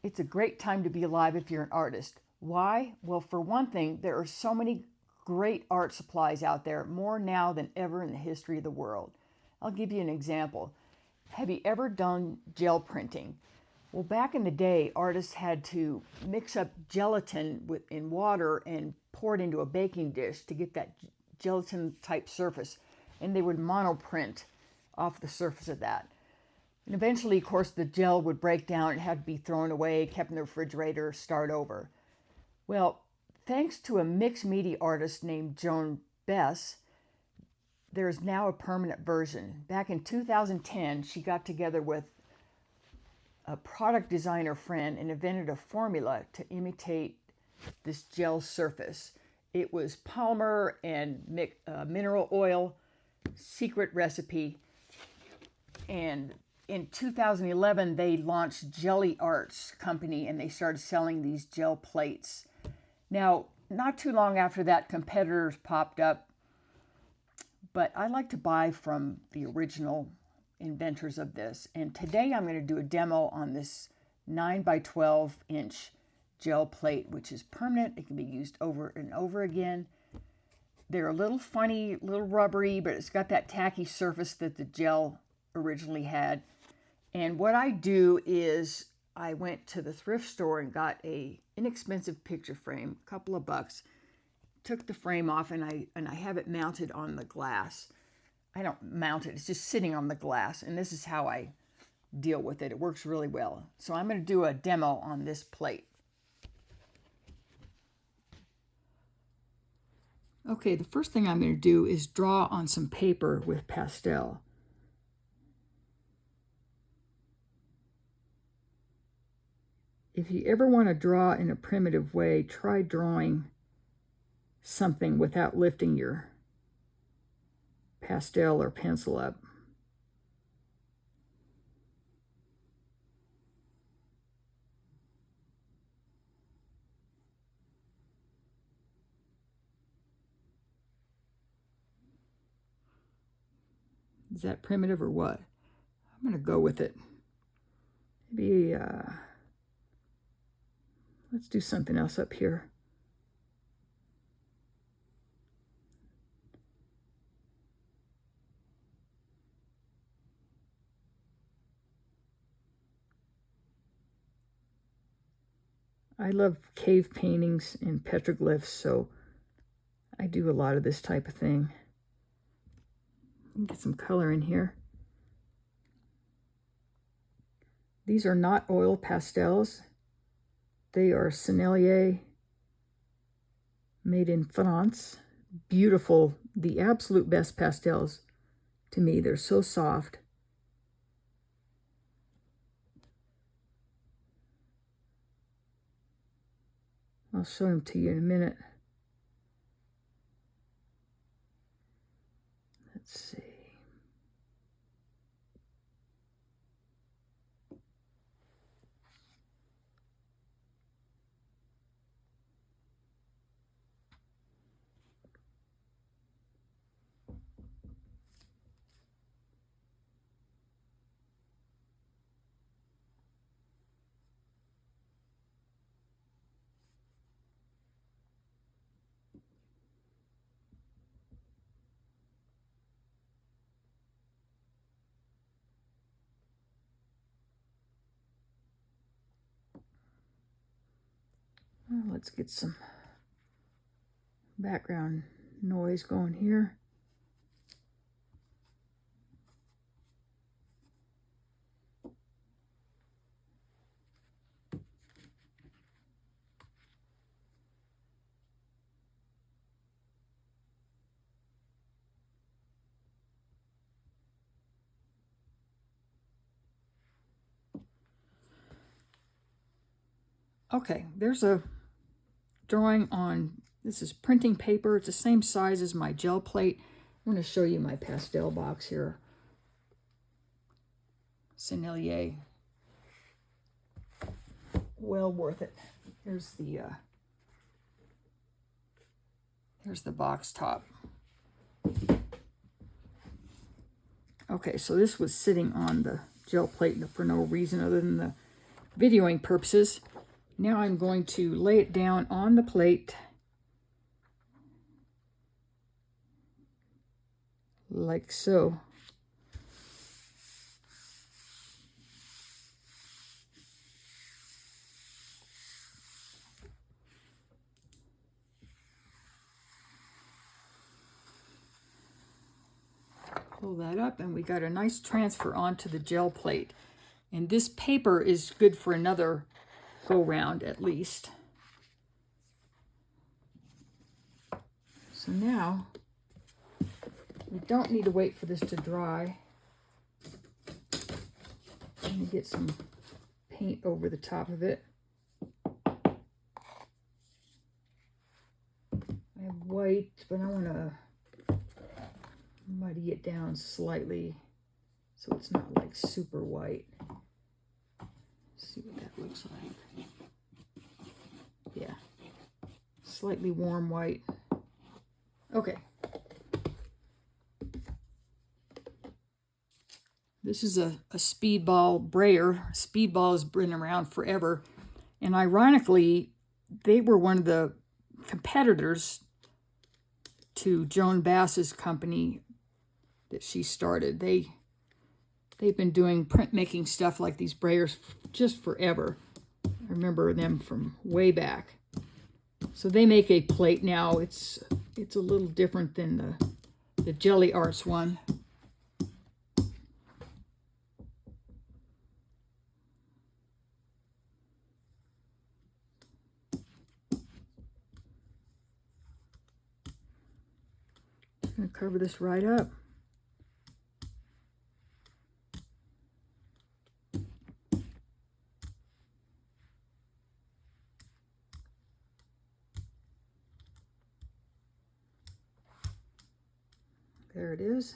It's a great time to be alive if you're an artist. Why? Well, for one thing, there are so many great art supplies out there, more now than ever in the history of the world. I'll give you an example. Have you ever done gel printing? Well, back in the day, artists had to mix up gelatin in water and pour it into a baking dish to get that gelatin type surface, and they would monoprint off the surface of that. And eventually, of course, the gel would break down and had to be thrown away, kept in the refrigerator, start over. Well, thanks to a mixed media artist named Joan Bess, there's now a permanent version. Back in 2010, she got together with a product designer friend and invented a formula to imitate this gel surface. It was polymer and mineral oil, secret recipe. And in 2011, they launched Jelly Arts Company and they started selling these gel plates. Now, not too long after that, competitors popped up, but I like to buy from the original inventors of this. And today I'm going to do a demo on this 9 by 12 inch gel plate, which is permanent. It can be used over and over again. They're a little funny, a little rubbery, but it's got that tacky surface that the gel originally had. And what I do is I went to the thrift store and got a inexpensive picture frame, a couple of bucks, took the frame off, and I have it mounted on the glass. I don't mount it, it's just sitting on the glass, and this is how I deal with it. It works really well. So I'm going to do a demo on this plate. Okay, the first thing I'm going to do is draw on some paper with pastel. If you ever want to draw in a primitive way, try drawing something without lifting your pastel or pencil up. Is that primitive or what? I'm going to go with it. Maybe, let's do something else up here. I love cave paintings and petroglyphs, so I do a lot of this type of thing. Get some color in here. These are not oil pastels. They are Sennelier, made in France. Beautiful, the absolute best pastels to me. They're so soft. I'll show them to you in a minute. Let's see. Well, let's get some background noise going here. Okay, there's a drawing on, this is printing paper. It's the same size as my gel plate. I'm going to show you my pastel box here. Sennelier. Well worth it. Here's the box top. Okay, so this was sitting on the gel plate for no reason other than the videoing purposes. Now I'm going to lay it down on the plate like so. Pull that up and we got a nice transfer onto the gel plate. And this paper is good for another go round at least. So now we don't need to wait for this to dry. Let me get some paint over the top of it. I have white, but I want to muddy it down slightly so it's not like super white. Let's see what that looks like. Yeah, slightly warm white. Okay. This is a Speedball brayer. Speedball has been around forever. And ironically, they were one of the competitors to Joan Bass's company that she started. They've been doing printmaking stuff like these brayers just forever. I remember them from way back. So they make a plate now. It's a little different than the Jelly Arts one. I'm going to cover this right up. There it is.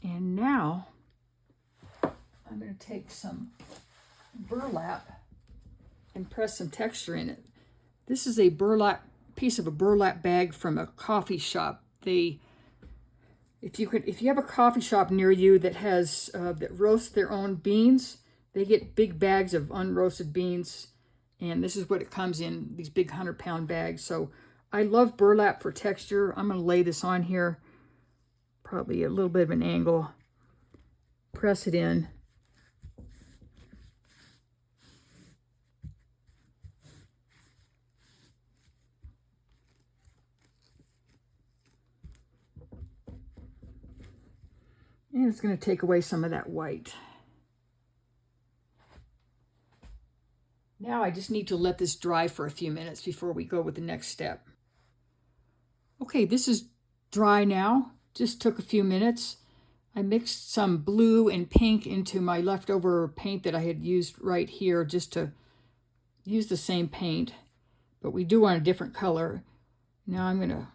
And now I'm going to take some burlap and press some texture in it. This is a piece of a burlap bag from a coffee shop. If you have a coffee shop near you that has that roasts their own beans, they get big bags of unroasted beans, and this is what it comes in, these big 100-pound bags. So I love burlap for texture. I'm going to lay this on here. Probably a little bit of an angle. Press it in. And it's going to take away some of that white. Now I just need to let this dry for a few minutes before we go with the next step. Okay, this is dry now. Just took a few minutes. I mixed some blue and pink into my leftover paint that I had used right here just to use the same paint, but we do want a different color. Now I'm going to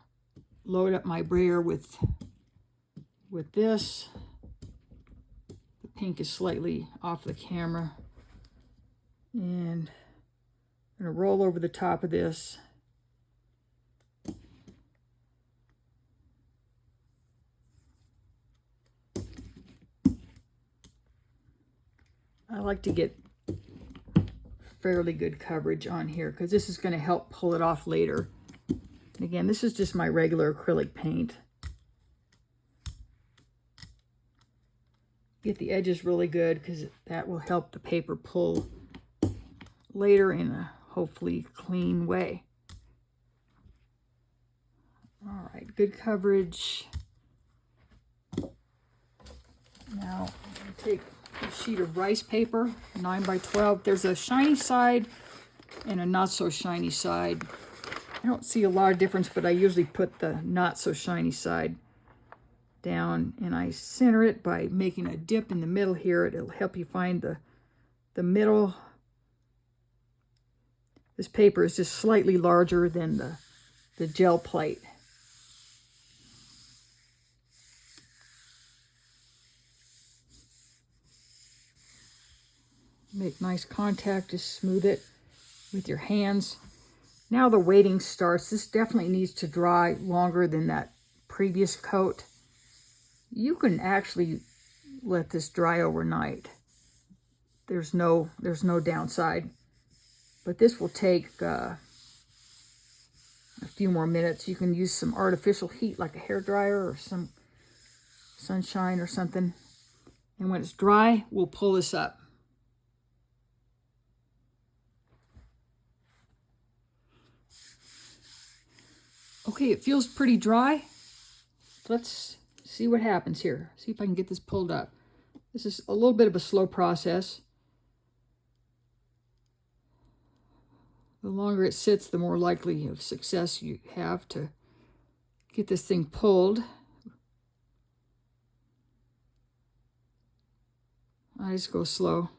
load up my brayer with this. The pink is slightly off the camera. And I'm going to roll over the top of this. I like to get fairly good coverage on here because this is going to help pull it off later. And again, this is just my regular acrylic paint. Get the edges really good because that will help the paper pull later in a hopefully clean way. All right, good coverage. Now I'm going to take a sheet of rice paper, 9 by 12. There's a shiny side and a not so shiny side. I don't see a lot of difference, but I usually put the not so shiny side down, and I center it by making a dip in the middle here. It'll help you find the middle. This paper is just slightly larger than the gel plate. Make nice contact, just smooth it with your hands. Now the waiting starts. This definitely needs to dry longer than that previous coat. You can actually let this dry overnight. there's no downside. But this will take a few more minutes. You can use some artificial heat like a hairdryer or some sunshine or something. And when it's dry, we'll pull this up. Okay, it feels pretty dry. Let's see what happens here. See if I can get this pulled up. This is a little bit of a slow process. The longer it sits, the more likely of success you have to get this thing pulled. I just go slow.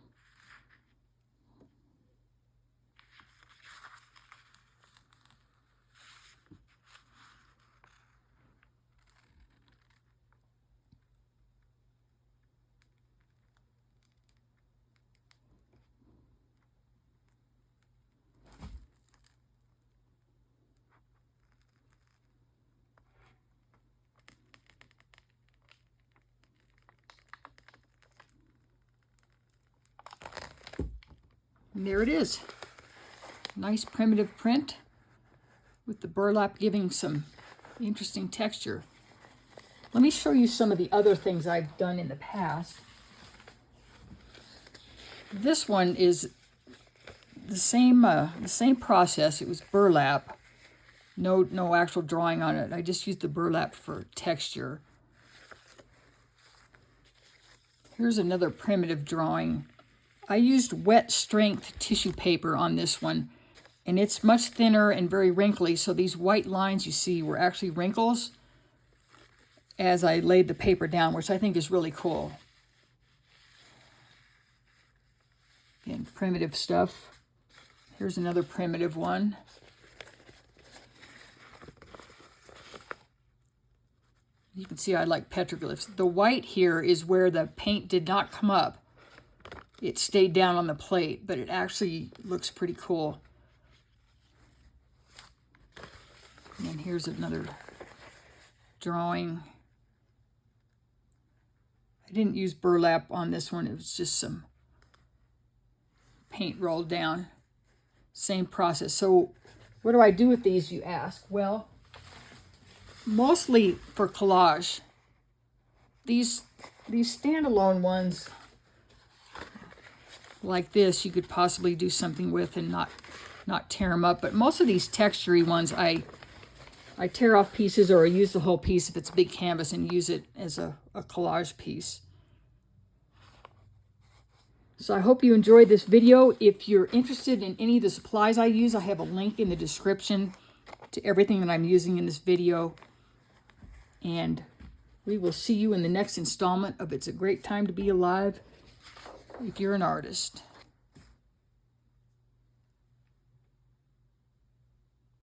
And there it is. Nice primitive print with the burlap giving some interesting texture. Let me show you some of the other things I've done in the past. This one is the same process. It was burlap. No actual drawing on it. I just used the burlap for texture. Here's another primitive drawing. I used wet strength tissue paper on this one, and it's much thinner and very wrinkly, so these white lines you see were actually wrinkles as I laid the paper down, which I think is really cool. Again, primitive stuff. Here's another primitive one. You can see I like petroglyphs. The white here is where the paint did not come up. It stayed down on the plate, but it actually looks pretty cool. And here's another drawing. I didn't use burlap on this one. It was just some paint rolled down. Same process. So what do I do with these, you ask? Well, mostly for collage. These standalone ones like this, you could possibly do something with and not tear them up. But most of these textury ones, I tear off pieces, or I use the whole piece if it's a big canvas and use it as a collage piece. So I hope you enjoyed this video. If you're interested in any of the supplies I use, I have a link in the description to everything that I'm using in this video. And we will see you in the next installment of It's a Great Time to Be Alive if you're an artist.